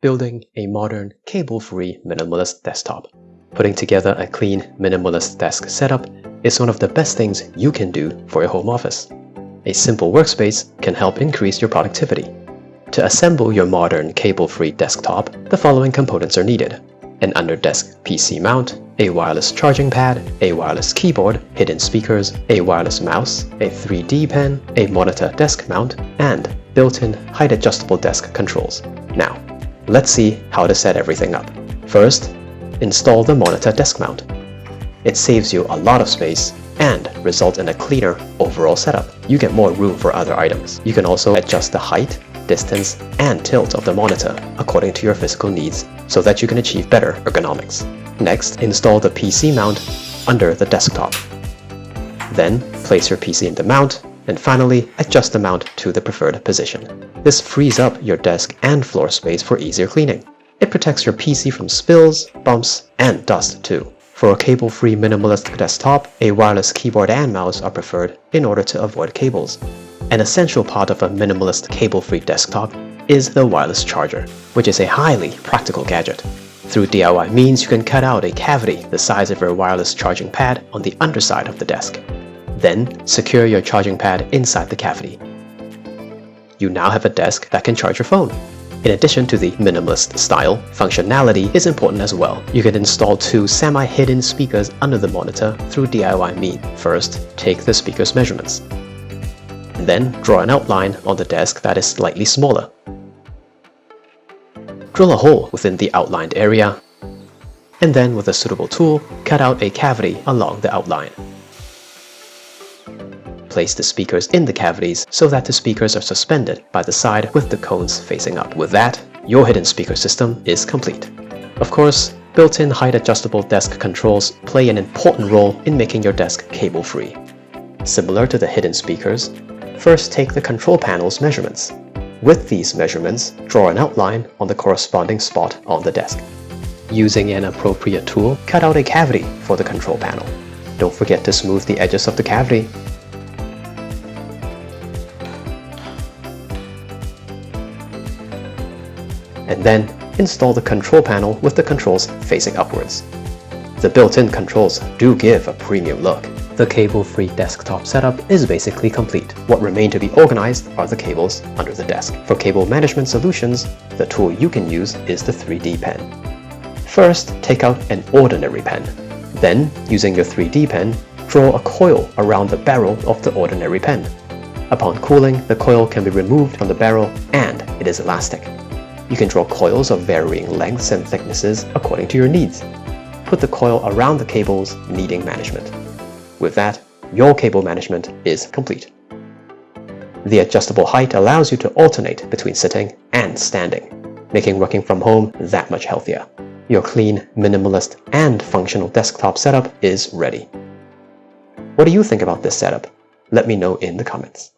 building a modern, cable-free minimalist desktop. Putting together a clean, minimalist desk setup is one of the best things you can do for your home office. A simple workspace can help increase your productivity. To assemble your modern, cable-free desktop, the following components are needed: an under-desk PC mount, a wireless charging pad, a wireless keyboard, hidden speakers, a wireless mouse, a 3D pen, a monitor desk mount, and built-in height-adjustable desk controls. Now, let's see how to set everything up. First, install the monitor desk mount. It saves you a lot of space and results in a cleaner overall setup. You get more room for other items. You can also adjust the height, distance, and tilt of the monitor according to your physical needs so that you can achieve better ergonomics. Next, install the PC mount under the desktop. Then, place your PC in the mount, and finally, adjust the mount to the preferred position. This frees up your desk and floor space for easier cleaning. It protects your PC from spills, bumps, and dust too. For a cable-free minimalist desktop, a wireless keyboard and mouse are preferred in order to avoid cables. An essential part of a minimalist cable-free desktop is the wireless charger, which is a highly practical gadget. Through DIY means, you can cut out a cavity the size of your wireless charging pad on the underside of the desk. Then, secure your charging pad inside the cavity. You now have a desk that can charge your phone. In addition to the minimalist style, functionality is important as well. You can install 2 semi-hidden speakers under the monitor through DIY means. First, take the speaker's measurements. Then, draw an outline on the desk that is slightly smaller. Drill a hole within the outlined area, and then with a suitable tool, cut out a cavity along the outline. Place the speakers in the cavities so that the speakers are suspended by the side with the cones facing up. With that, your hidden speaker system is complete. Of course, built-in height-adjustable desk controls play an important role in making your desk cable-free. Similar to the hidden speakers, first take the control panel's measurements. With these measurements, draw an outline on the corresponding spot on the desk. Using an appropriate tool, cut out a cavity for the control panel. Don't forget to smooth the edges of the cavity. And then install the control panel with the controls facing upwards. The built-in controls do give a premium look. The cable-free desktop setup is basically complete. What remain to be organized are the cables under the desk. For cable management solutions, the tool you can use is the 3D pen. First, take out an ordinary pen. Then, using your 3D pen, draw a coil around the barrel of the ordinary pen. Upon cooling, the coil can be removed from the barrel and it is elastic. You can draw coils of varying lengths and thicknesses according to your needs. Put the coil around the cables needing management. With that, your cable management is complete. The adjustable height allows you to alternate between sitting and standing, making working from home that much healthier. Your clean, minimalist, and functional desktop setup is ready. What do you think about this setup? Let me know in the comments.